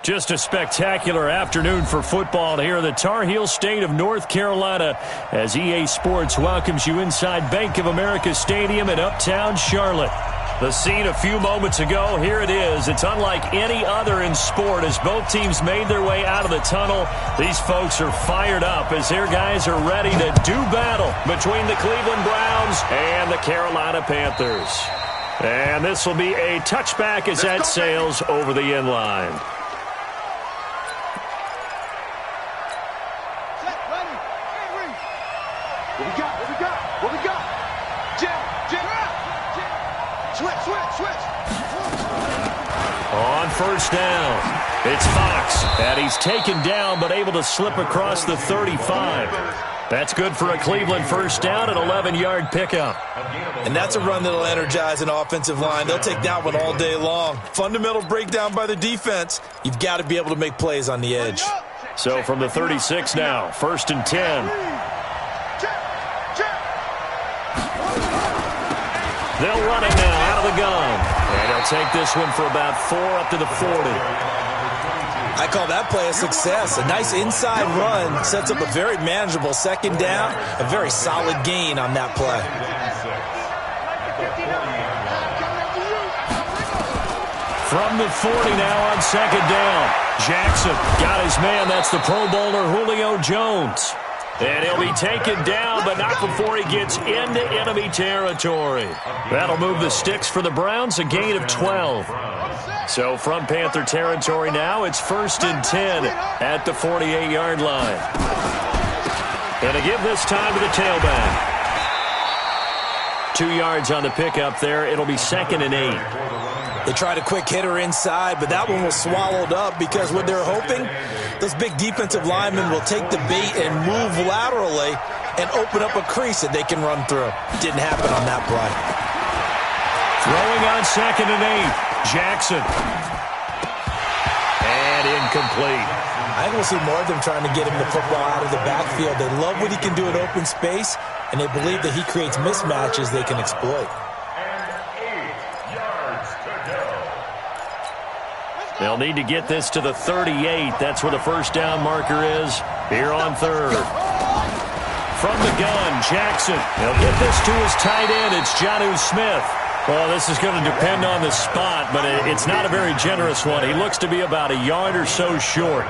Just a spectacular afternoon for football here in the Tar Heel state of North Carolina as EA Sports welcomes you inside Bank of America Stadium in uptown Charlotte. The scene a few moments ago, here it is. It's unlike any other in sport as both teams made their way out of the tunnel. These folks are fired up as their guys are ready to do battle between the Cleveland Browns and the Carolina Panthers. And this will be a touchback as that sails over the end line. What we got? Switch. On first down, it's Fox. And he's taken down but able to slip across the 35. That's good for a Cleveland first down, an 11-yard pickup. And that's a run that'll energize an offensive line. They'll take that one all day long. Fundamental breakdown by the defense. You've got to be able to make plays on the edge. So from the 36 now, 1st and 10. They'll run it now out of the gun. And they'll take this one for about 4 up to the 40. I call that play a success. A nice inside run sets up a very manageable second down. A very solid gain on that play. From the 40 now on second down. Jackson got his man. That's the Pro Bowler Julio Jones. And he'll be taken down, but not before he gets into enemy territory. That'll move the sticks for the Browns, a gain of 12. So from Panther territory now, it's 1st and 10 at the 48-yard line. And to give this time to the tailback. 2 yards on the pickup there. It'll be 2nd and 8. They tried a quick hitter inside, but that one was swallowed up because what they're hoping, those big defensive linemen will take the bait and move laterally and open up a crease that they can run through. Didn't happen on that play. Throwing on 2nd and 8. Jackson. And incomplete. I think we'll see more of them trying to get him the football out of the backfield. They love what he can do in open space, and they believe that he creates mismatches they can exploit. They'll need to get this to the 38. That's where the first down marker is here on 3rd. From the gun, Jackson. He'll get this to his tight end. It's Jonnu Smith. Well, this is going to depend on the spot, but it's not a very generous one. He looks to be about a yard or so short.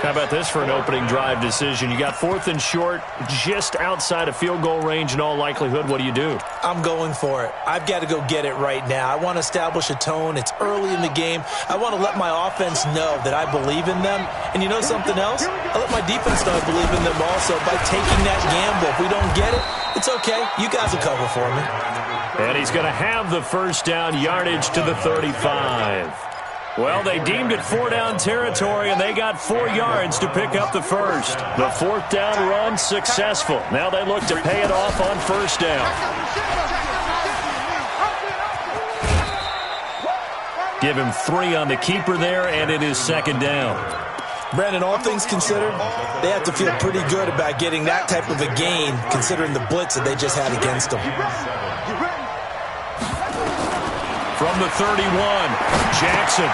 How about this for an opening drive decision? You got 4th and short, just outside of field goal range in all likelihood. What do? I'm going for it. I've got to go get it right now. I want to establish a tone. It's early in the game. I want to let my offense know that I believe in them. And you know something else? I let my defense know I believe in them also by taking that gamble. If we don't get it, it's okay. You guys will cover for me. And he's going to have the first down, yardage to the 35. Well, they deemed it 4-down territory, and they got 4 yards to pick up the first. The 4th down run successful. Now they look to pay it off on first down. Give him 3 on the keeper there, and it is 2nd down. Brandon, all things considered, they have to feel pretty good about getting that type of a gain, considering the blitz that they just had against them. From the 31, Jackson.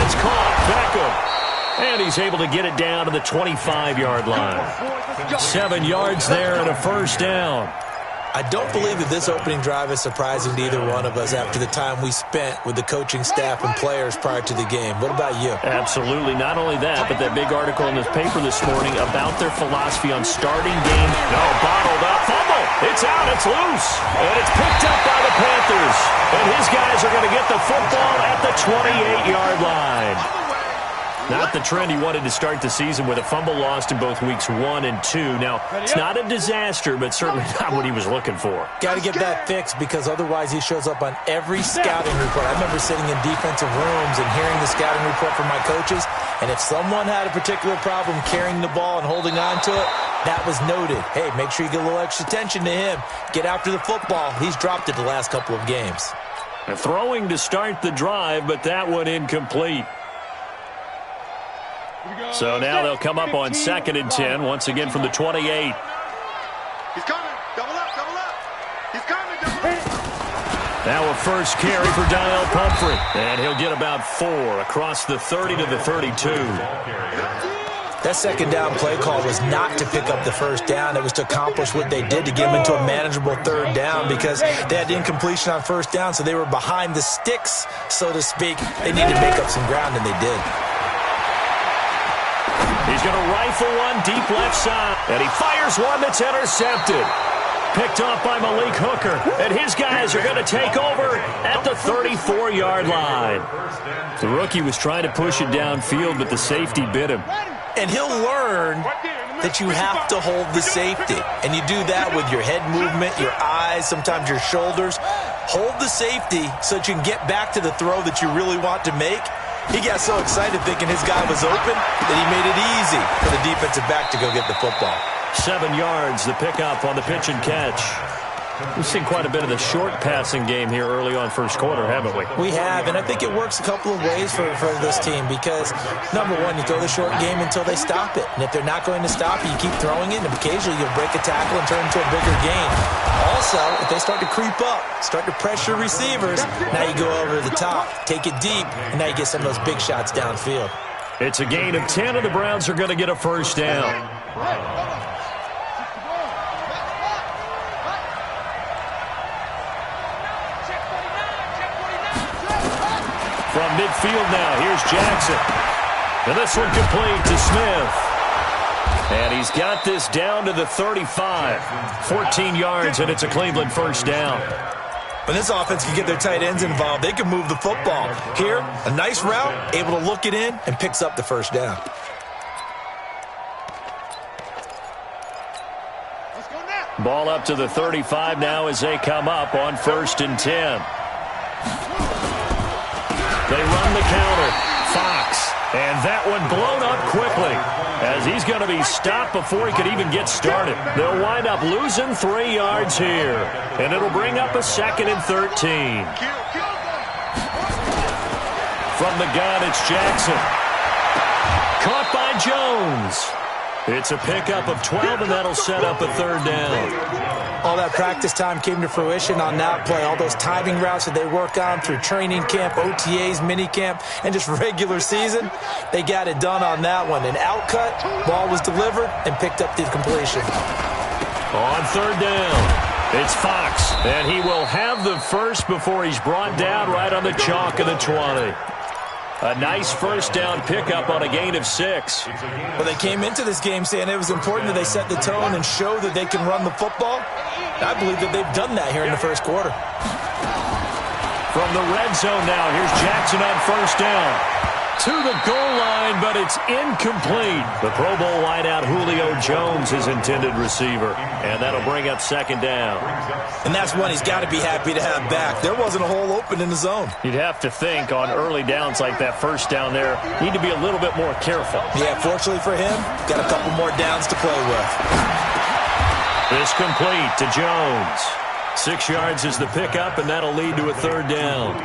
It's caught. Beckham. And he's able to get it down to the 25-yard line. 7 yards there and a first down. I don't believe that this opening drive is surprising to either one of us after the time we spent with the coaching staff and players prior to the game. What about you? Absolutely. Not only that, but that big article in this paper this morning about their philosophy on starting game. No, bottled up. Fumble. It's out. It's loose. And it's picked up by the Panthers. And his guys are going to get the football at the 28-yard line. Not the trend he wanted to start the season with a fumble lost in both weeks 1 and 2. Now, it's not a disaster, but certainly not what he was looking for. Got to get that fixed because otherwise he shows up on every scouting report. I remember sitting in defensive rooms and hearing the scouting report from my coaches, and if someone had a particular problem carrying the ball and holding on to it, that was noted. Hey, make sure you get a little extra attention to him. Get after the football. He's dropped it the last couple of games. Throwing to start the drive, but that one incomplete. So now they'll come up on 2nd and 10, once again from the 28. He's coming. Double up. He's coming. Double up. Now a first carry for Donnell Pumphrey. And he'll get about 4 across the 30 to the 32. That second down play call was not to pick up the first down. It was to accomplish what they did to get them into a manageable third down because they had incompletion on first down, so they were behind the sticks, so to speak. They needed to make up some ground, and they did. He's going to rifle one deep left side, and he fires one that's intercepted. Picked off by Malik Hooker, and his guys are going to take over at the 34-yard line. The rookie was trying to push it downfield, but the safety bit him. And he'll learn that you have to hold the safety. And you do that with your head movement, your eyes, sometimes your shoulders. Hold the safety so that you can get back to the throw that you really want to make. He got so excited thinking his guy was open that he made it easy for the defensive back to go get the football. 7 yards, the pickup on the pitch and catch. We've seen quite a bit of the short passing game here early on first quarter, haven't we? We have, and I think it works a couple of ways for this team because, number one, you throw the short game until they stop it. And if they're not going to stop it, you keep throwing it, and occasionally you'll break a tackle and turn it into a bigger gain. Also, if they start to creep up, start to pressure receivers, now you go over the top, take it deep, and now you get some of those big shots downfield. It's a gain of 10, and the Browns are going to get a first down. From midfield now, here's Jackson. And this one complete to Smith. And he's got this down to the 35. 14 yards, and it's a Cleveland first down. When this offense can get their tight ends involved, they can move the football. Here, a nice route, able to look it in, and picks up the first down. Ball up to the 35 now as they come up on 1st and 10. They run the counter. Fox. And that one blown up quickly as he's going to be stopped before he could even get started. They'll wind up losing 3 yards here. And it'll bring up a 2nd and 13. From the gun, it's Jackson. Caught by Jones. It's a pickup of 12, and that'll set up a 3rd down. All that practice time came to fruition on that play. All those timing routes that they work on through training camp, OTAs, mini camp, and just regular season, they got it done on that one. An outcut, ball was delivered, and picked up the completion. On 3rd down, it's Fox, and he will have the first before he's brought down right on the chalk of the 20. A nice first down pickup on a gain of 6. Well, they came into this game saying it was important that they set the tone and show that they can run the football. I believe that they've done that here in the first quarter. From the red zone now, here's Jackson on 1st down. To the goal line, but it's incomplete. The Pro Bowl wideout Julio Jones, his intended receiver. And that'll bring up 2nd down. And that's one he's got to be happy to have back. There wasn't a hole open in the zone. You'd have to think on early downs like that first down there, need to be a little bit more careful. Yeah, fortunately for him, got a couple more downs to play with. This complete to Jones. 6 yards is the pickup, and that'll lead to a 3rd down.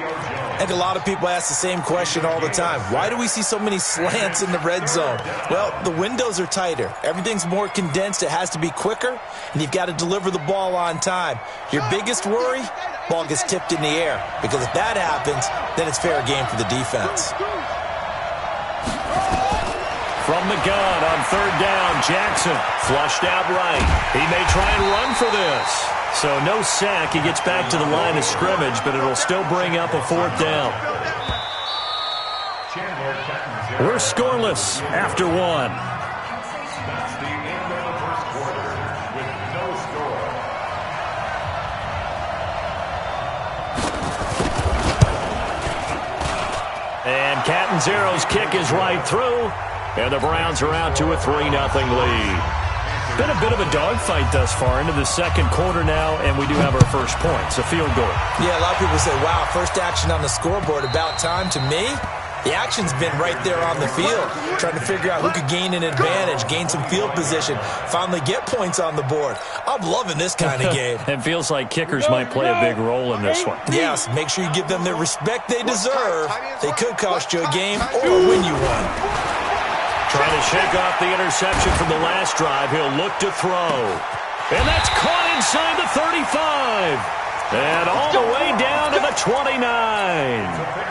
I think a lot of people ask the same question all the time. Why do we see so many slants in the red zone? Well, the windows are tighter. Everything's more condensed. It has to be quicker, and you've got to deliver the ball on time. Your biggest worry, ball gets tipped in the air, because if that happens, then it's fair game for the defense. From the gun on 3rd down, Jackson flushed out right. He may try and run for this. So no sack. He gets back to the line of scrimmage, but it'll still bring up a 4th down. We're scoreless after 1. And Catanzero's kick is right through, and the Browns are out to a 3-0 lead. Been a bit of a dogfight thus far into the 2nd quarter now, and we do have our first points, a field goal. Yeah, a lot of people say, wow, first action on the scoreboard, about time. To me, the action's been right there on the field, trying to figure out who could gain an advantage, gain some field position, finally get points on the board. I'm loving this kind of game. It feels like kickers might play a big role in this one. Yes, make sure you give them the respect they deserve. They could cost you a game or win you one. Trying to shake off the interception from the last drive. He'll look to throw. And that's caught inside the 35. And all the way down to the 29.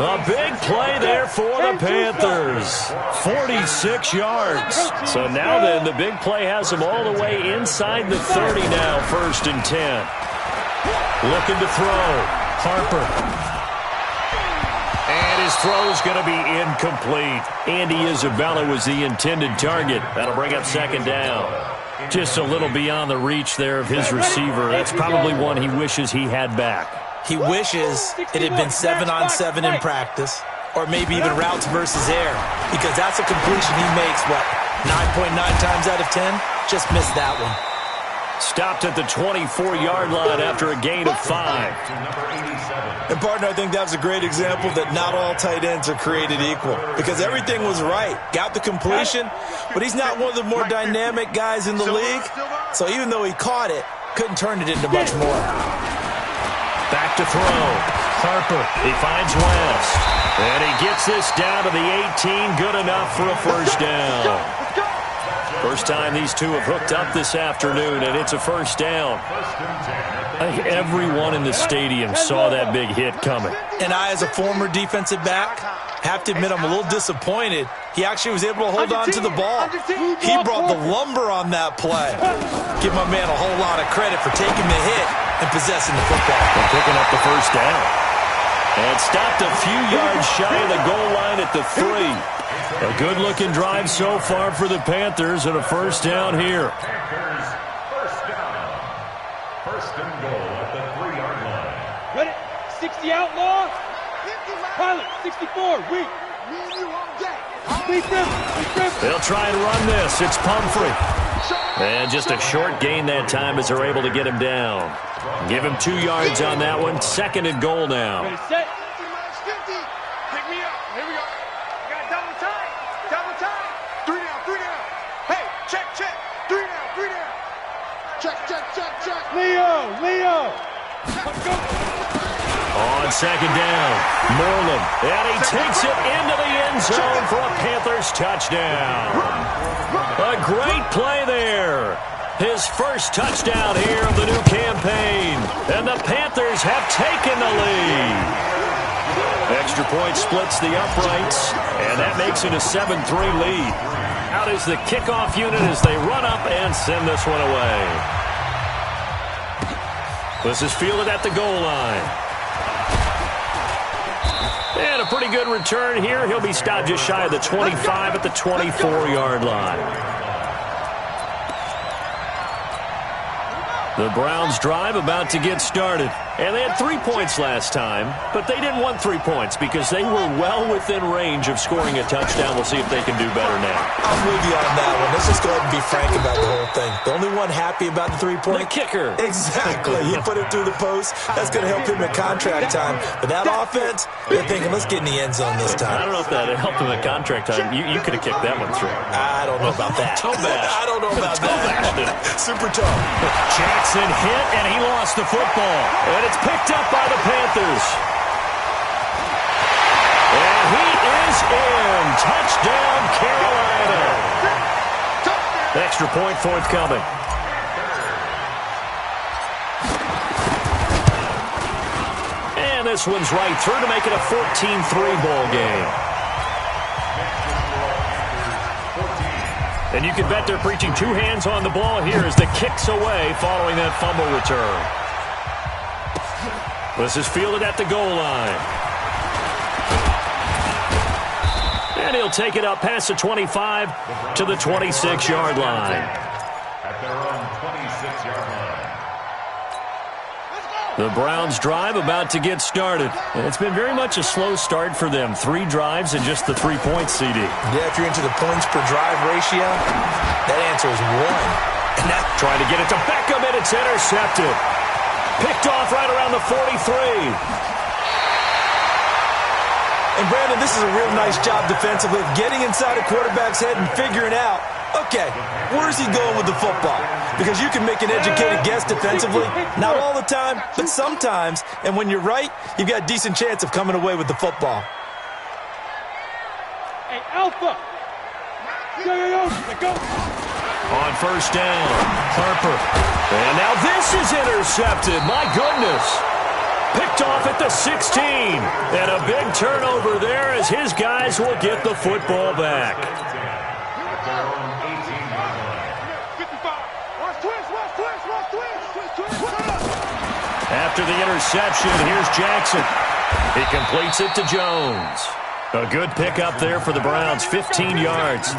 A big play there for the Panthers. 46 yards. So now then, the big play has them all the way inside the 30 now, 1st and 10. Looking to throw. Harper. And his throw's going to be incomplete. Andy Isabella was the intended target. That'll bring up 2nd down. Just a little beyond the reach there of his receiver. That's probably one he wishes he had back. He wishes it had been 7-on-7 in practice, or maybe even routes versus air, because that's a completion he makes, 9.9 times out of 10? Just missed that one. Stopped at the 24-yard line after a gain of 5. And, partner, I think that was a great example that not all tight ends are created equal, because everything was right. Got the completion, but he's not one of the more dynamic guys in the league, so even though he caught it, couldn't turn it into much more. Back to throw. Harper. He finds West. And he gets this down to the 18. Good enough for a 1st down. First time these two have hooked up this afternoon, and it's a 1st down. I think everyone in the stadium saw that big hit coming. And I, as a former defensive back, have to admit I'm a little disappointed. He actually was able to hold on to the ball. He brought the lumber on that play. Give my man a whole lot of credit for taking the hit and possessing the football. And picking up the 1st down. And stopped a few yards shy of the goal line at the 3. A good-looking drive so far for the Panthers, and a 1st down here. First down. 1st and goal at the 3-yard line. Ready? 60 outlaw. Pilot, 64. Weak. They'll try and run this. It's Pumphrey. And just a short gain that time as they're able to get him down. Give him 2 yards on that one. 2nd and goal now. Ready, set. Pick me up. Here we go. Got double time. Double time. 3 down. 3 down. Hey, check. 3 down. 3 down. Check. Leo. Let's go. On 2nd down, Moreland. And he takes it into the end zone for a Panthers touchdown. A great play there. His first touchdown here of the new campaign. And the Panthers have taken the lead. Extra point splits the uprights, and that makes it a 7-3 lead. Out is the kickoff unit as they run up and send this one away. This is fielded at the goal line. And a pretty good return here. He'll be stopped just shy of the 25 at the 24-yard line. The Browns drive about to get started. And they had 3 points last time, but they didn't want 3 points because they were well within range of scoring a touchdown. We'll see if they can do better now. I'm with you on that one. Let's just go ahead and be frank about the whole thing. The only one happy about the 3-point? The kicker. Exactly. He put it through the post. That's going to help him at contract time. But that offense, they're thinking, let's get in the end zone this time. I don't know if that helped him at contract time. You could have kicked that one through. I don't know about that. I don't know about that. Super tough. Jackson hit, and he lost the football. And it's picked up by the Panthers. And he is in. Touchdown, Carolina. Extra point forthcoming. And this one's right through to make it a 14-3 ball game. And you can bet they're preaching 2 hands on the ball here as the kick's away following that fumble return. This is fielded at the goal line. And he'll take it up past the 25 to the 26-yard line. At their own 26-yard line. The Browns drive about to get started. And it's been very much a slow start for them. 3 drives and just the 3-point CD. Yeah, if you're into the points per drive ratio, that answer is 1. And that trying to get it to Beckham, and it's intercepted. Picked off right around the 43. And, Brandon, this is a real nice job defensively of getting inside a quarterback's head and figuring out, okay, where's he going with the football? Because you can make an educated guess defensively, not all the time, but sometimes. And when you're right, you've got a decent chance of coming away with the football. Hey, Alpha. Go. On first down, Harper. And now this is intercepted. My goodness. Picked off at the 16. And a big turnover there as his guys will get the football back. After the interception, here's Jackson. He completes it to Jones. A good pickup there for the Browns, 15 yards.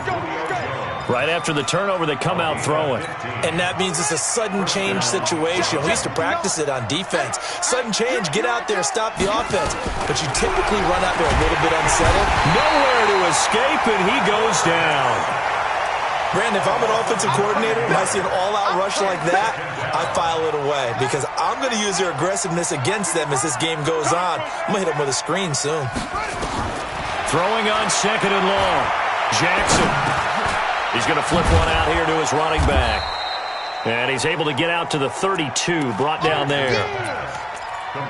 Right after the turnover, they come out throwing. And that means it's a sudden change situation. We used to practice it on defense. Sudden change, get out there, stop the offense. But you typically run out there a little bit unsettled. Nowhere to escape, and he goes down. Brandon, if I'm an offensive coordinator and I see an all-out rush like that, I file it away because I'm going to use their aggressiveness against them as this game goes on. I'm going to hit them with a screen soon. Throwing on second and long. Jackson. He's going to flip one out here to his running back. And he's able to get out to the 32, brought down there.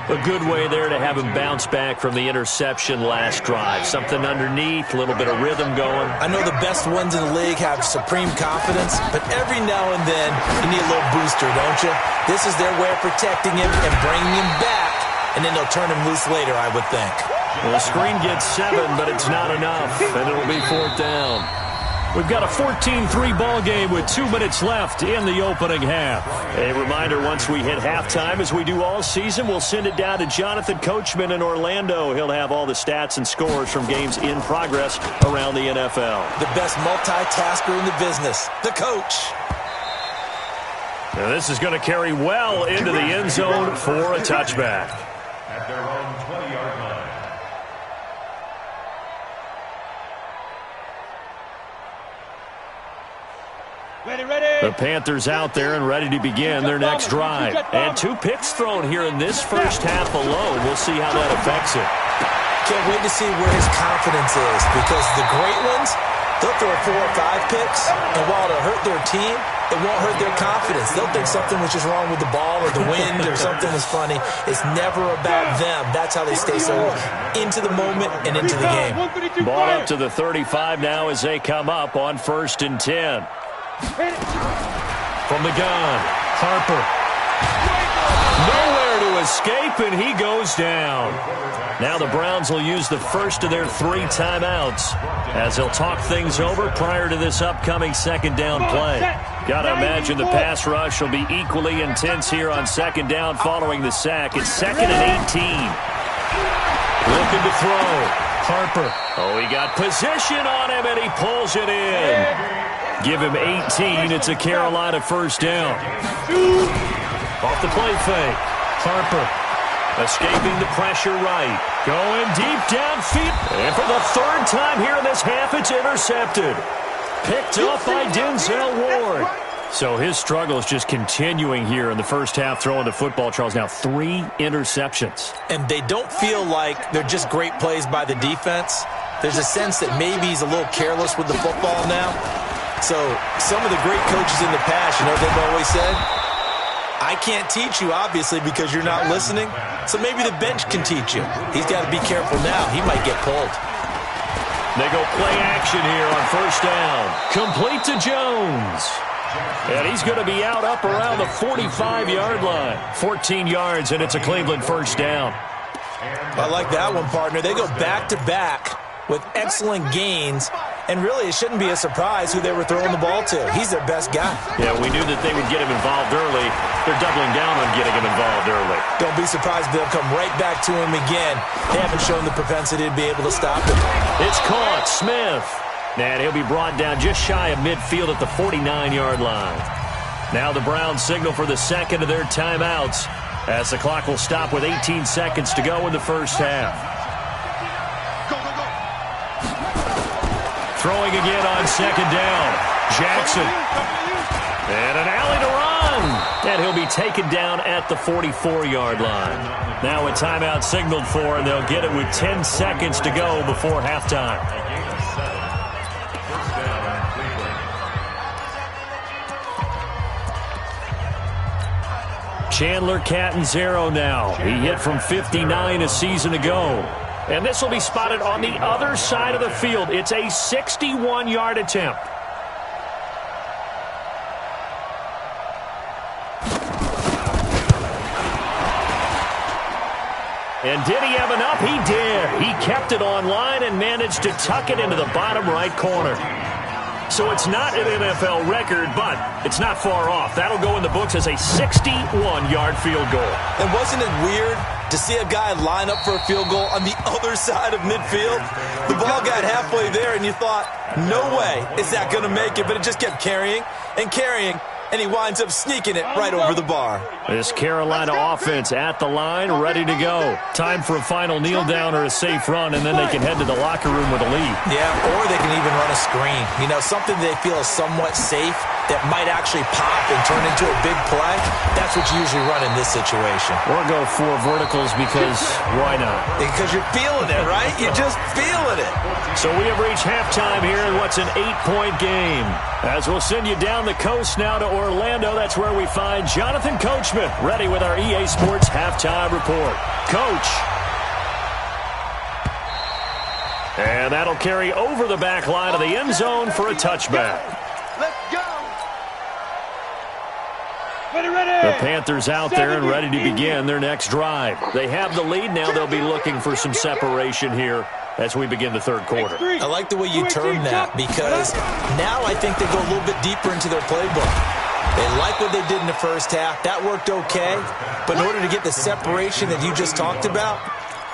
A good way there to have him bounce back from the interception last drive. Something underneath, a little bit of rhythm going. I know the best ones in the league have supreme confidence, but every now and then you need a little booster, don't you? This is their way of protecting him and bringing him back, and then they'll turn him loose later, I would think. Well, the screen gets 7, but it's not enough, and it'll be 4th down. We've got a 14-3 ball game with 2 minutes left in the opening half. A reminder, once we hit halftime, as we do all season, we'll send it down to Jonathan Coachman in Orlando. He'll have all the stats and scores from games in progress around the NFL. The best multitasker in the business, the coach. Now this is going to carry well into the end zone for a touchback. At their own 20-yard line. The Panthers out there and ready to begin their next drive. And 2 picks thrown here in this first half alone. We'll see how that affects it. Can't wait to see where his confidence is because the great ones, they'll throw 4 or 5 picks, and while it'll hurt their team, it won't hurt their confidence. They'll think something was just wrong with the ball or the wind or something was funny. It's never about them. That's how they stay so into the moment and into the game. Ball up to the 35 now as they come up on 1st and 10. From the gun, Harper. Nowhere to escape, and he goes down. Now the Browns will use the first of their 3 timeouts as they'll talk things over prior to this upcoming 2nd down play. Got to imagine the pass rush will be equally intense here on 2nd down following the sack. It's 2nd and 18. Looking to throw. Harper. Oh, he got position on him, and he pulls it in. Give him 18. It's a Carolina 1st down. Off the play fake. Harper escaping the pressure right. Going deep downfield. And for the 3rd time here in this half, it's intercepted. Picked up by Denzel Ward. So his struggle is just continuing here in the first half throwing the football, Charles. Now 3 interceptions. And they don't feel like they're just great plays by the defense. There's a sense that maybe he's a little careless with the football now. So some of the great coaches in the past, you know what they've always said? I can't teach you, obviously, because you're not listening. So maybe the bench can teach you. He's got to be careful now. He might get pulled. They go play action here on 1st down. Complete to Jones. And he's going to be out up around the 45-yard line. 14 yards, and it's a Cleveland 1st down. I like that one, partner. They go back-to-back with excellent gains. And really, it shouldn't be a surprise who they were throwing the ball to. He's their best guy. Yeah, we knew that they would get him involved early. They're doubling down on getting him involved early. Don't be surprised if they'll come right back to him again. They haven't shown the propensity to be able to stop him. It's caught. Smith. And he'll be brought down just shy of midfield at the 49-yard line. Now the Browns signal for the 2nd of their timeouts as the clock will stop with 18 seconds to go in the first half. Throwing again on 2nd down. Jackson. And an alley to run. And he'll be taken down at the 44-yard line. Now a timeout signaled for, and they'll get it with 10 seconds to go before halftime. Chandler Catanzaro now. He hit from 59 a season ago. And this will be spotted on the other side of the field. It's a 61-yard attempt. And did he have enough? He did. He kept it on line and managed to tuck it into the bottom right corner. So it's not an NFL record, but it's not far off. That'll go in the books as a 61-yard field goal. And wasn't it weird to see a guy line up for a field goal on the other side of midfield? The ball got halfway there, and you thought, no way is that going to make it, but it just kept carrying and carrying, and he winds up sneaking it right over the bar. This Carolina offense at the line, ready to go. Time for a final kneel down or a safe run, and then they can head to the locker room with a lead. Yeah, or they can even run a screen. You know, something they feel is somewhat safe that might actually pop and turn into a big play. That's what you usually run in this situation. Or go 4 verticals because why not? Because you're feeling it, right? You're just feeling it. So we have reached halftime here in what's an 8-point game. As we'll send you down the coast now to Orlando, that's where we find Jonathan Coachman, ready with our EA Sports halftime report. Coach. And that'll carry over the back line of the end zone for a touchback. Let's go. The Panthers out there and ready to begin their next drive. They have the lead. Now they'll be looking for some separation here as we begin the third quarter. I like the way you term that, because now I think they go a little bit deeper into their playbook. They like what they did in the first half. That worked okay. But in order to get the separation that you just talked about,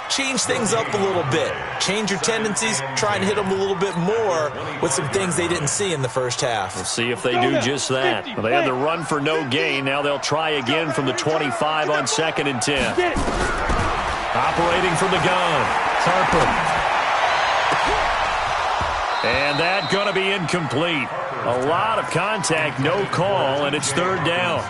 change things up a little bit. Change your tendencies. Try and hit them a little bit more with some things they didn't see in the first half. We'll see if they do just that. Well, they had the run for no gain. Now they'll try again from the 25 on 2nd and 10. Operating from the gun. Harper. And that going to be incomplete. A lot of contact, no call, and it's 3rd down.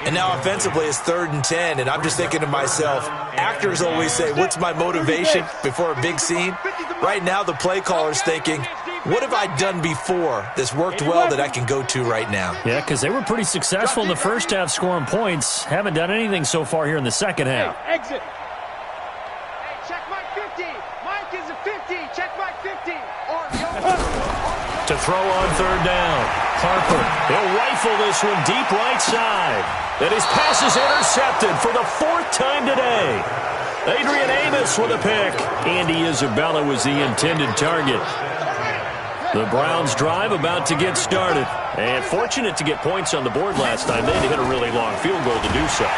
And now offensively it's 3rd and 10, and I'm just thinking to myself, actors always say, what's my motivation before a big scene? Right now the play caller's thinking, what have I done before that's worked well that I can go to right now? Yeah, because they were pretty successful in the first half scoring points. Haven't done anything so far here in the second half. Exit. Hey, check Mike 50. Mike is a 50. Check Mike 50. To throw on 3rd down. Harper. He'll rifle this one deep right side. And his pass is intercepted for the 4th time today. Adrian Amos with a pick. Andy Isabella was the intended target. The Browns drive about to get started. And fortunate to get points on the board last time. They had to hit a really long field goal to do so.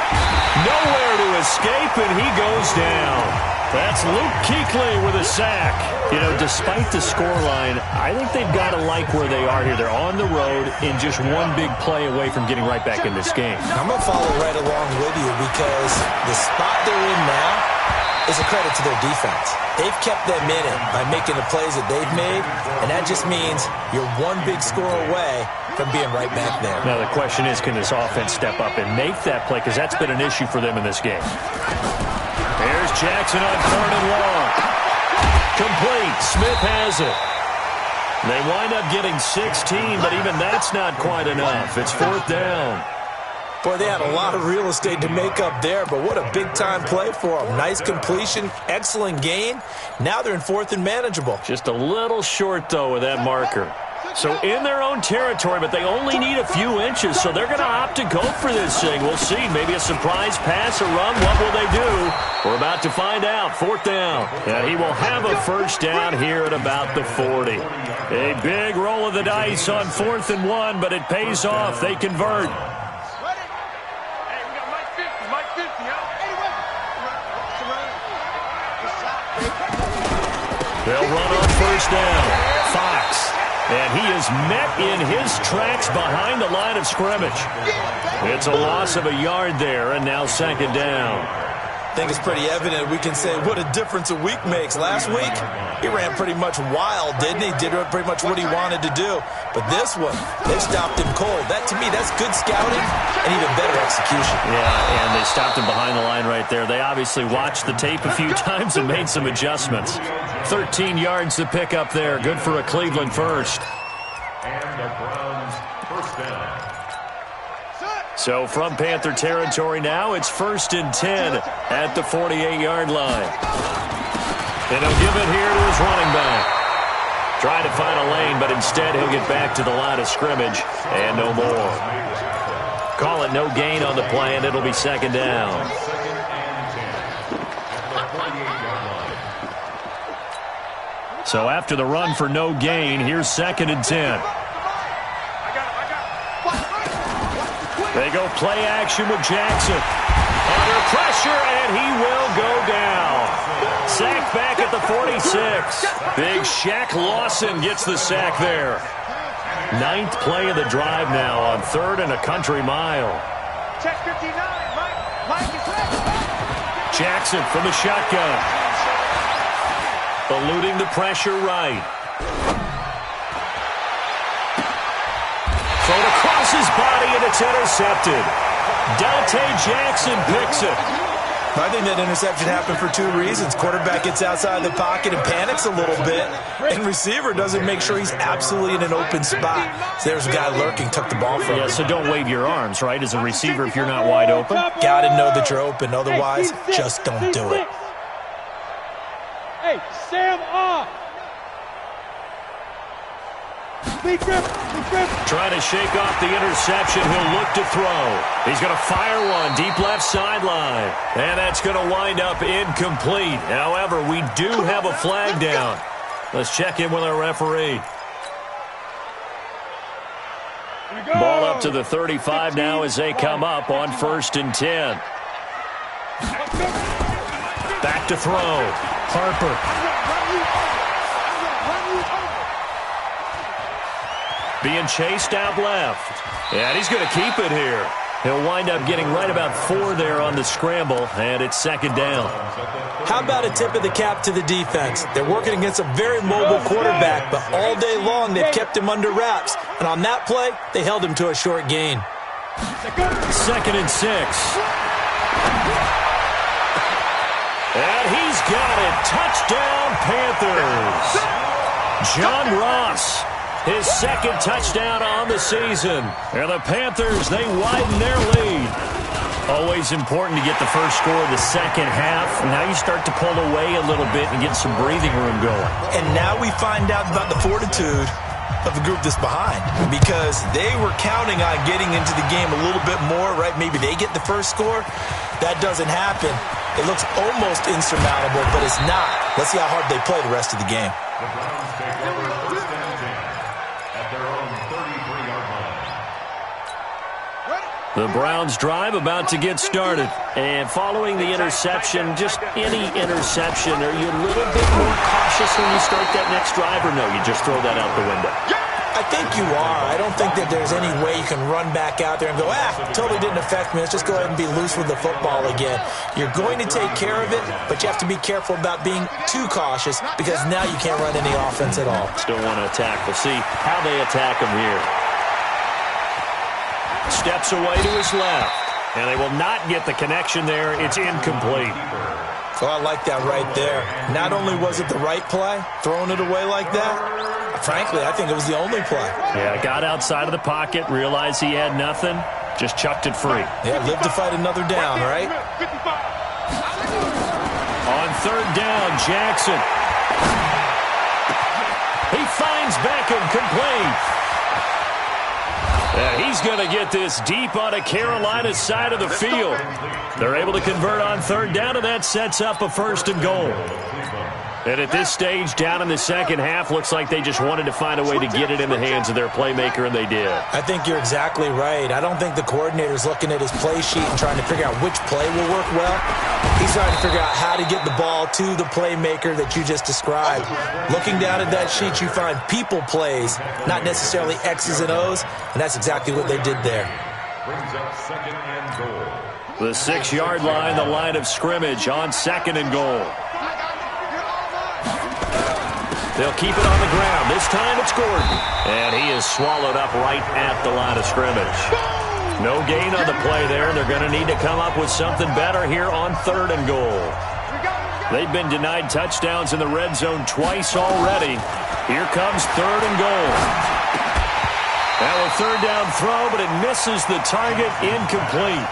Nowhere to escape, and he goes down. That's Luke Kuechly with a sack. You know, despite the scoreline, I think they've got to like where they are here. They're on the road and just one big play away from getting right back in this game. I'm going to follow right along with you, because the spot they're in now is a credit to their defense. They've kept them in it by making the plays that they've made, and that just means you're one big score away from being right back there. Now the question is, can this offense step up and make that play? Because that's been an issue for them in this game. There's Jackson on 3rd and long. Complete. Smith has it. They wind up getting 16, but even that's not quite enough. It's 4th down. Boy, they had a lot of real estate to make up there, but what a big-time play for them. Nice completion, excellent gain. Now they're in 4th and manageable. Just a little short, though, with that marker. So in their own territory, but they only need a few inches, so they're going to opt to go for this thing. We'll see. Maybe a surprise pass, a run. What will they do? We're about to find out. 4th down. And he will have a 1st down here at about the 40. A big roll of the dice on 4th and 1, but it pays off. They convert. They'll run on 1st down. Fox. And he is met in his tracks behind the line of scrimmage. It's a loss of a yard there, and now 2nd down. I think it's pretty evident. We can say what a difference a week makes. Last week, he ran pretty much wild, didn't he? Did pretty much what he wanted to do. But this one, they stopped him cold. That, to me, that's good scouting and even better execution. Yeah, and they stopped him behind the line right there. They obviously watched the tape a few times and made some adjustments. 13 yards to pick up there. Good for a Cleveland first. And the Browns 1st down. So from Panther territory now, it's 1st and 10 at the 48-yard line. And he'll give it here to his running back. Trying to find a lane, but instead he'll get back to the line of scrimmage and no more. Call it no gain on the play, and it'll be 2nd down. So after the run for no gain, here's 2nd and 10. They go play action with Jackson. Under pressure, and he will go down. Sacked back at the 46. Big Shaq Lawson gets the sack there. 9th play of the drive now on 3rd and a country mile. Check 59, Mike is left. Jackson from the shotgun. Eluding the pressure right. Thrown across his body, and it's intercepted. Dante Jackson picks it. I think that interception happened for 2 reasons. Quarterback gets outside the pocket and panics a little bit, and receiver doesn't make sure he's absolutely in an open spot. So there's a guy lurking, took the ball from him. Yeah, so don't wave your arms, right, as a receiver if you're not wide open. Got to know that you're open. Otherwise, just don't do it. Hey, Sam off. Trying to shake off the interception. He'll look to throw. He's going to fire one deep left sideline. And that's going to wind up incomplete. However, we do have a flag down. Let's check in with our referee. Ball up to the 35 now as they come up on 1st and 10. Back to throw. Harper. Being chased out left. And he's going to keep it here. He'll wind up getting right about 4 there on the scramble, and it's 2nd down. How about a tip of the cap to the defense? They're working against a very mobile quarterback, but all day long they've kept him under wraps. And on that play, they held him to a short gain. 2nd and 6. And he's got it. Touchdown, Panthers. John Ross. His 2nd touchdown on the season. And the Panthers, they widen their lead. Always important to get the first score of the second half. Now you start to pull away a little bit and get some breathing room going. And now we find out about the fortitude of the group that's behind, because they were counting on getting into the game a little bit more, right? Maybe they get the first score. That doesn't happen. It looks almost insurmountable, but it's not. Let's see how hard they play the rest of the game. The Browns take over 1st and 10 at their own 33-yard line. The Browns drive about to get started. And following the interception, just any interception, are you a little bit more cautious when you start that next drive, or no, you just throw that out the window? I think you are. I don't think that there's any way you can run back out there and go, totally didn't affect me. Let's just go ahead and be loose with the football again. You're going to take care of it, but you have to be careful about being too cautious, because now you can't run any offense at all. Still want to attack. We'll see how they attack him here. Steps away to his left, and they will not get the connection there. It's incomplete. Well, I like that right there. Not only was it the right play, throwing it away like that, frankly, I think it was the only play. Yeah, got outside of the pocket, realized he had nothing, just chucked it free. Yeah, live to fight another down, right? On 3rd down, Jackson. He finds Beckham, complete. He's going to get this deep on a Carolina side of the field. They're able to convert on 3rd down, and that sets up a 1st and goal. And at this stage, down in the second half, looks like they just wanted to find a way to get it in the hands of their playmaker, and they did. I think you're exactly right. I don't think the coordinator's looking at his play sheet and trying to figure out which play will work well. He's trying to figure out how to get the ball to the playmaker that you just described. Looking down at that sheet, you find people plays, not necessarily X's and O's, and that's exactly what they did there. Brings up 2nd and goal. The 6-yard line, the line of scrimmage on 2nd and goal. They'll keep it on the ground. This time it's Gordon. And he is swallowed up right at the line of scrimmage. No gain on the play there. They're going to need to come up with something better here on 3rd and goal. They've been denied touchdowns in the red zone twice already. Here comes 3rd and goal. Now a 3rd down throw, but it misses the target, incomplete.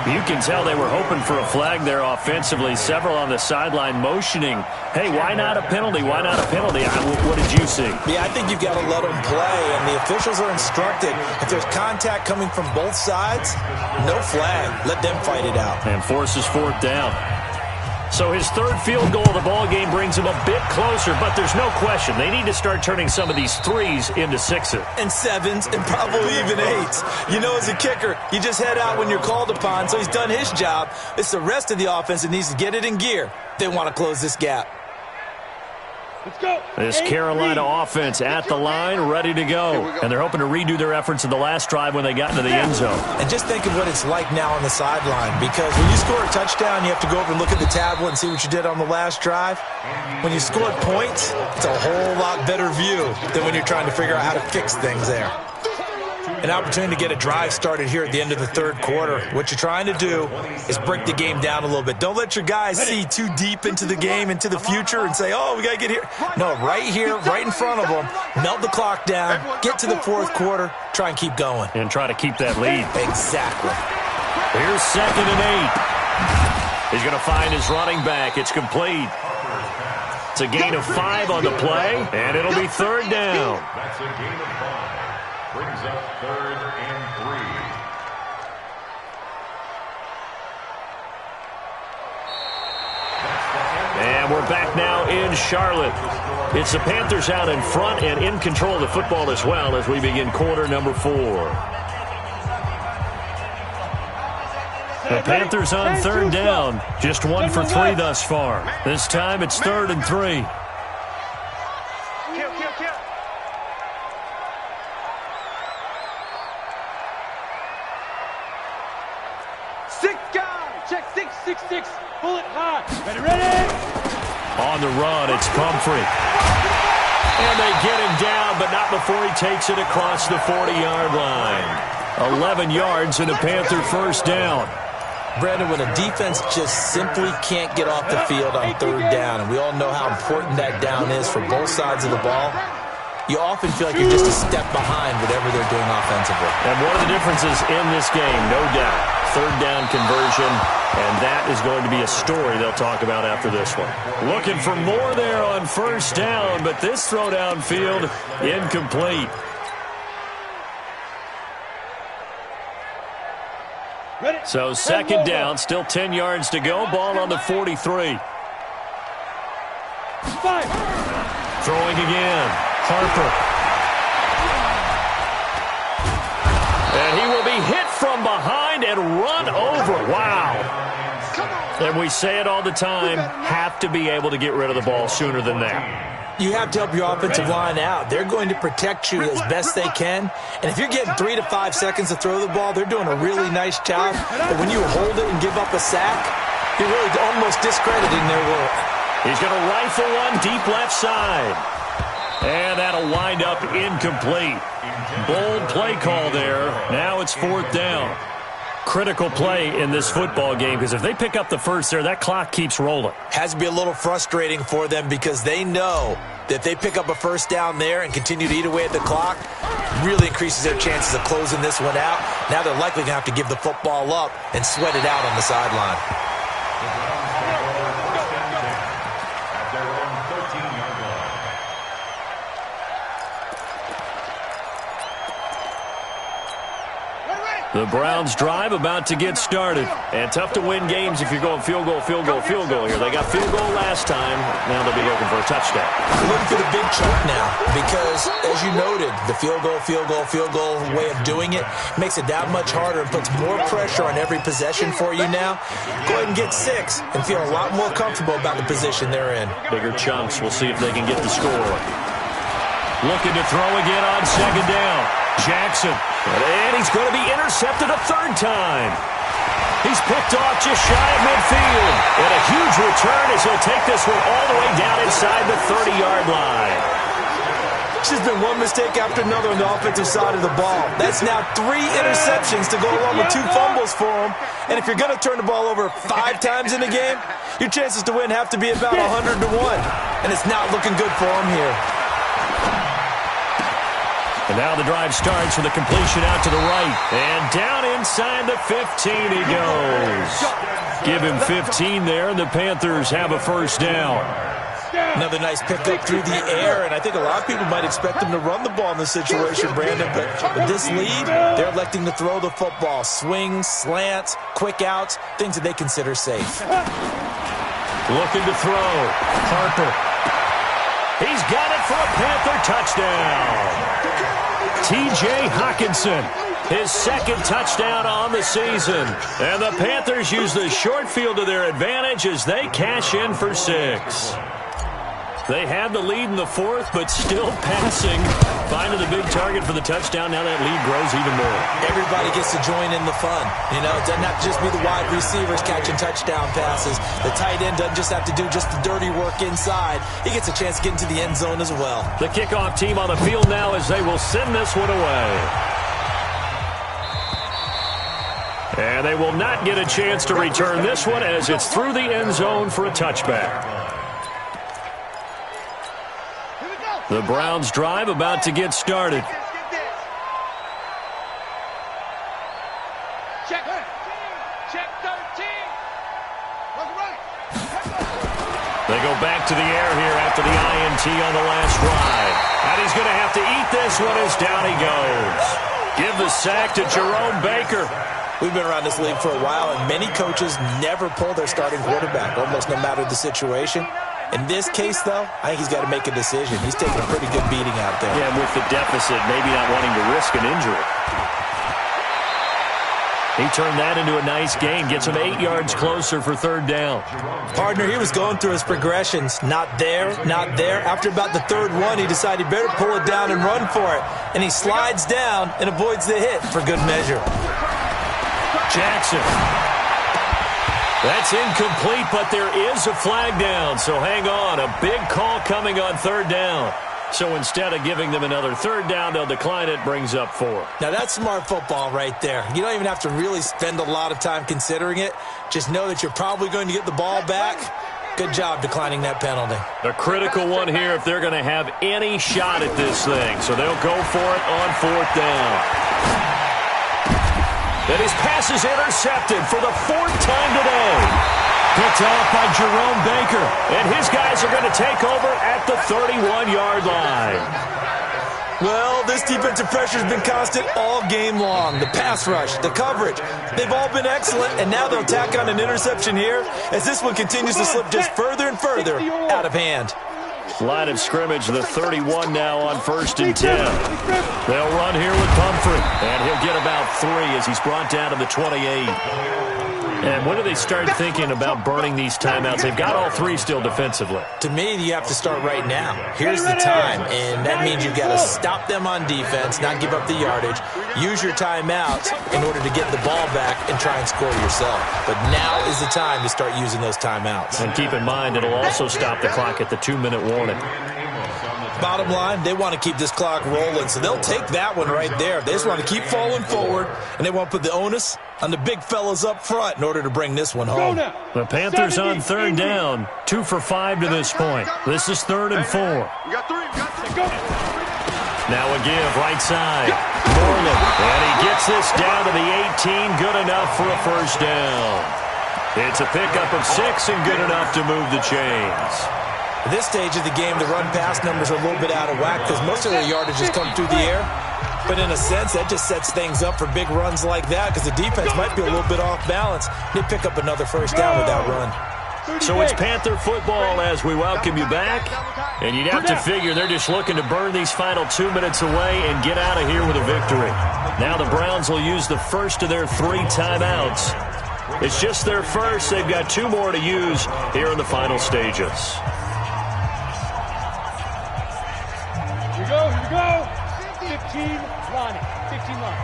You can tell they were hoping for a flag there offensively. Several on the sideline motioning, hey, why not a penalty? Why not a penalty? What did you see? Yeah, I think you've got to let them play, and the officials are instructed. If there's contact coming from both sides, no flag. Let them fight it out. And forces 4th down. So his third field goal of the ball game brings him a bit closer, but there's no question they need to start turning some of these threes into sixes. And sevens, and probably even eights. You know, as a kicker, you just head out when you're called upon, so he's done his job. It's the rest of the offense that needs to get it in gear. They want to close this gap. Let's go. This Carolina offense at the line, ready to go. And they're hoping to redo their efforts in the last drive when they got into the end zone. And just think of what it's like now on the sideline, because when you score a touchdown, you have to go over and look at the tablet and see what you did on the last drive. When you scored points, it's a whole lot better view than when you're trying to figure out how to fix things there. An opportunity to get a drive started here at the end of the third quarter. What you're trying to do is break the game down a little bit. Don't let your guys see too deep into the game, into the future, and say, oh, we got to get here. No, right here, right in front of them, melt the clock down, get to the fourth quarter, try and keep going. And try to keep that lead. Exactly. Here's 2nd and 8. He's going to find his running back. It's complete. It's a gain of 5 on the play, and it'll be 3rd down. That's a gain of 5. Brings up 3rd and 3. And we're back now in Charlotte. It's the Panthers out in front and in control of the football as well as we begin quarter number 4. The Panthers on 3rd down. Just 1 for 3 thus far. This time it's 3rd and 3. Six. Pull it high. Ready? On the run, it's Pumphrey. And they get him down, but not before he takes it across the 40-yard line. 11 yards and a Panther 1st down. Brandon, when a defense just simply can't get off the field on 3rd down, and we all know how important that down is for both sides of the ball, you often feel like you're just a step behind whatever they're doing offensively. And one of the differences in this game, no doubt, 3rd down conversion, and that is going to be a story they'll talk about after this one. Looking for more there on 1st down, but this throw downfield incomplete. So 2nd down, still 10 yards to go, ball on the 43. Throwing again, Harper. And he will be hit from behind and run over. Wow. And we say it all the time, have to be able to get rid of the ball sooner than that. You have to help your offensive line out. They're going to protect you as best they can. And if you're getting 3 to 5 seconds to throw the ball, they're doing a really nice job. But when you hold it and give up a sack, you're really almost discrediting their work. He's going to rifle one deep left side. And that'll wind up incomplete. Bold play call there. Now it's 4th down. Critical play in this football game because if they pick up the first there, that clock keeps rolling. Has to be a little frustrating for them because they know that if they pick up a 1st down there and continue to eat away at the clock, really increases their chances of closing this one out. Now they're likely going to have to give the football up and sweat it out on the sideline. The Browns drive about to get started. And tough to win games if you're going field goal here. They got field goal last time. Now they'll be looking for a touchdown. They're looking for the big chunk now because, as you noted, the field goal way of doing it makes it that much harder and puts more pressure on every possession for you now. Go ahead and get 6 and feel a lot more comfortable about the position they're in. Bigger chunks. We'll see if they can get the score. Looking to throw again on 2nd down. Jackson. And he's going to be intercepted a 3rd time. He's picked off just shy of midfield. And a huge return as he'll take this one all the way down inside the 30-yard line. It's just been one mistake after another on the offensive side of the ball. That's now 3 interceptions to go along with 2 fumbles for him. And if you're going to turn the ball over 5 times in a game, your chances to win have to be about 100 to 1. And it's not looking good for him here. And now the drive starts with a completion out to the right. And down inside the 15 he goes. Give him 15 there, and the Panthers have a 1st down. Another nice pickup through the air, and I think a lot of people might expect them to run the ball in this situation, Brandon. But with this lead, they're electing to throw the football. Swings, slants, quick outs, things that they consider safe. Looking to throw. Harper. He's got it for a Panther touchdown. T.J. Hockenson, his second touchdown on the season. And the Panthers use the short field to their advantage as they cash in for 6. They had the lead in the fourth, but still passing. Finding the big target for the touchdown. Now that lead grows even more. Everybody gets to join in the fun. You know, it doesn't have to just be the wide receivers catching touchdown passes. The tight end doesn't just have to do just the dirty work inside. He gets a chance to get into the end zone as well. The kickoff team on the field now as they will send this one away. And they will not get a chance to return this one as it's through the end zone for a touchback. The Browns' drive about to get started. Check 13. They go back to the air here after the INT on the last drive. And he's going to have to eat this one as down he goes. Give the sack to Jerome Baker. We've been around this league for a while, and many coaches never pull their starting quarterback, almost no matter the situation. In this case, though, I think he's got to make a decision. He's taking a pretty good beating out there. Yeah, with the deficit, maybe not wanting to risk an injury. He turned that into a nice gain, gets him 8 yards closer for third down. Partner, he was going through his progressions. Not there, not there. After about the third one, he decided he better pull it down and run for it. And he slides down and avoids the hit for good measure. Jackson. That's incomplete, but there is a flag down, so hang on. A big call coming on third down. So instead of giving them another third down, they'll decline it, brings up 4. Now that's smart football right there. You don't even have to really spend a lot of time considering it. Just know that you're probably going to get the ball back. Good job declining that penalty. A critical one here if they're going to have any shot at this thing. So they'll go for it on fourth down. And his pass is intercepted for the 4th time today. Picked off by Jerome Baker. And his guys are going to take over at the 31-yard line. Well, this defensive pressure has been constant all game long. The pass rush, the coverage, they've all been excellent. And now they'll tack on an interception here as this one continues to slip just further and further out of hand. Line of scrimmage, the 31 now on 1st and 10. They'll run here with Pumphrey, and he'll get about 3 as he's brought down to the 28. And when do they start thinking about burning these timeouts? They've got all 3 still defensively. To me, you have to start right now. Here's the time, and that means you've got to stop them on defense, not give up the yardage, use your timeouts in order to get the ball back and try and score yourself. But now is the time to start using those timeouts. And keep in mind, it'll also stop the clock at the 2-minute warning. Bottom line, they want to keep this clock rolling, so they'll take that one right there. They just want to keep falling forward, and they want to put the onus on the big fellas up front in order to bring this one home. The Panthers on third down, 2 for 5 to this point. This is 3rd and 4. We got 3. Now a give, right side. Moreland, and he gets this down to the 18, good enough for a first down. It's a pickup of 6 and good enough to move the chains. At this stage of the game, the run-pass numbers are a little bit out of whack because most of their yardage has come through the air. But in a sense, that just sets things up for big runs like that because the defense might be a little bit off balance. They pick up another first down with that run. So it's Panther football as we welcome you back. And you'd have to figure they're just looking to burn these final 2 minutes away and get out of here with a victory. Now the Browns will use the first of their 3 timeouts. It's just their first. They've got 2 more to use here in the final stages. Here we go. 15 line. 15 line.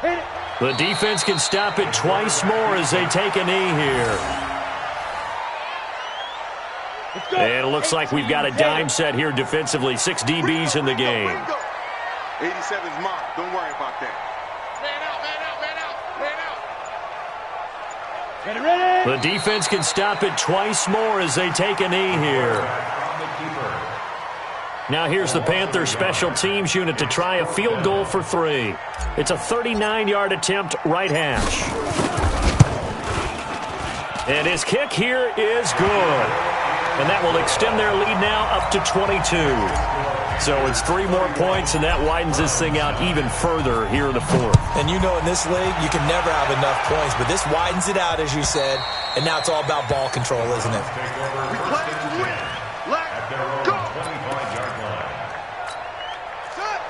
Hit it. The defense can stop it twice more as they take a knee here. And it looks like we've got a dime set here defensively. 6 DBs in the game. 87's mine. Don't worry about that. Man out. Ready. The defense can stop it twice more as they take a knee here. Now here's the Panther special teams unit to try a field goal for 3. It's a 39-yard attempt, right hash. And his kick here is good. And that will extend their lead now up to 22. So it's 3 more points, and that widens this thing out even further here in the fourth. And you know in this league, you can never have enough points, but this widens it out, as you said, and now it's all about ball control, isn't it? We play to win. Let's go.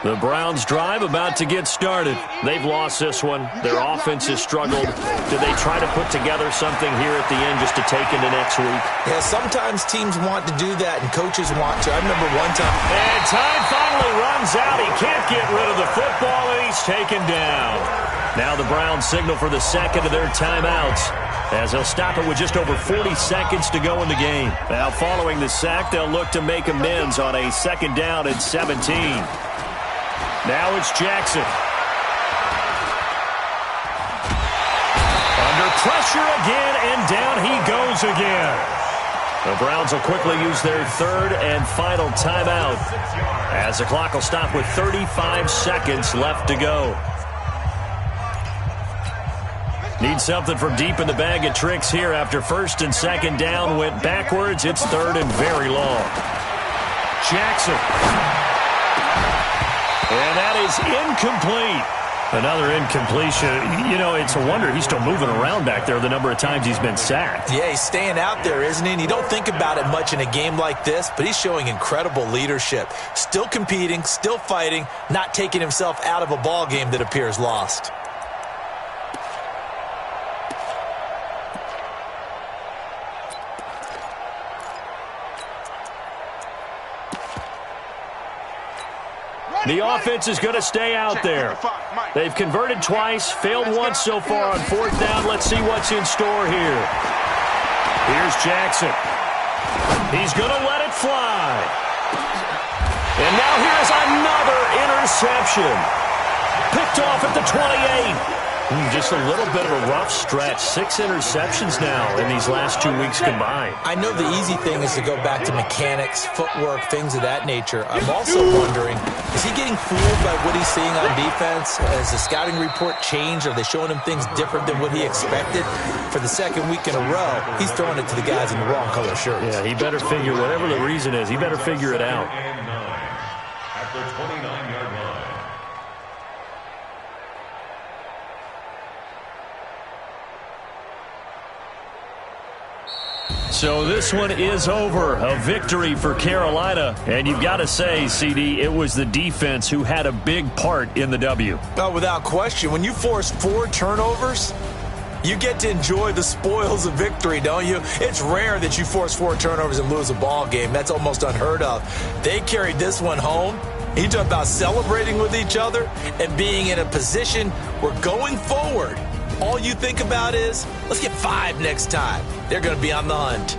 The Browns' drive about to get started. They've lost this one. Their offense has struggled. Do they try to put together something here at the end just to take into next week? Yeah, sometimes teams want to do that, and coaches want to. I remember one time. And time finally runs out. He can't get rid of the football, and he's taken down. Now the Browns signal for the second of their timeouts, as they'll stop it with just over 40 seconds to go in the game. Now following the sack, they'll look to make amends on a 2nd down and 17. Now it's Jackson. Under pressure again, and down he goes again. The Browns will quickly use their 3rd and final timeout, as the clock will stop with 35 seconds left to go. Need something from deep in the bag of tricks here after 1st and 2nd down went backwards. It's 3rd and very long. Jackson. And that is incomplete. Another incompletion. You know, it's a wonder he's still moving around back there the number of times he's been sacked. Yeah, he's staying out there, isn't he? And you don't think about it much in a game like this, but he's showing incredible leadership. Still competing, still fighting, not taking himself out of a ball game that appears lost. The offense is going to stay out there. They've converted twice, failed once so far on 4th down. Let's see what's in store here. Here's Jackson. He's going to let it fly. And now here's another interception. Picked off at the 28. Just a little bit of a rough stretch. 6 interceptions now in these last 2 weeks combined. I know the easy thing is to go back to mechanics, footwork, things of that nature. I'm also wondering, is he getting fooled by what he's seeing on defense? Has the scouting report changed? Are they showing him things different than what he expected? For the 2nd week in a row, he's throwing it to the guys in the wrong color shirts. Yeah, he better figure, whatever the reason is, he better figure it out. At the 29-yard line. So this one is over. A victory for Carolina. And you've got to say, CD, it was the defense who had a big part in the W. Oh, without question. When you force 4 turnovers, you get to enjoy the spoils of victory, don't you? It's rare that you force 4 turnovers and lose a ball game. That's almost unheard of. They carried this one home. You talk about celebrating with each other and being in a position where going forward, all you think about is, let's get 5 next time. They're going to be on the hunt.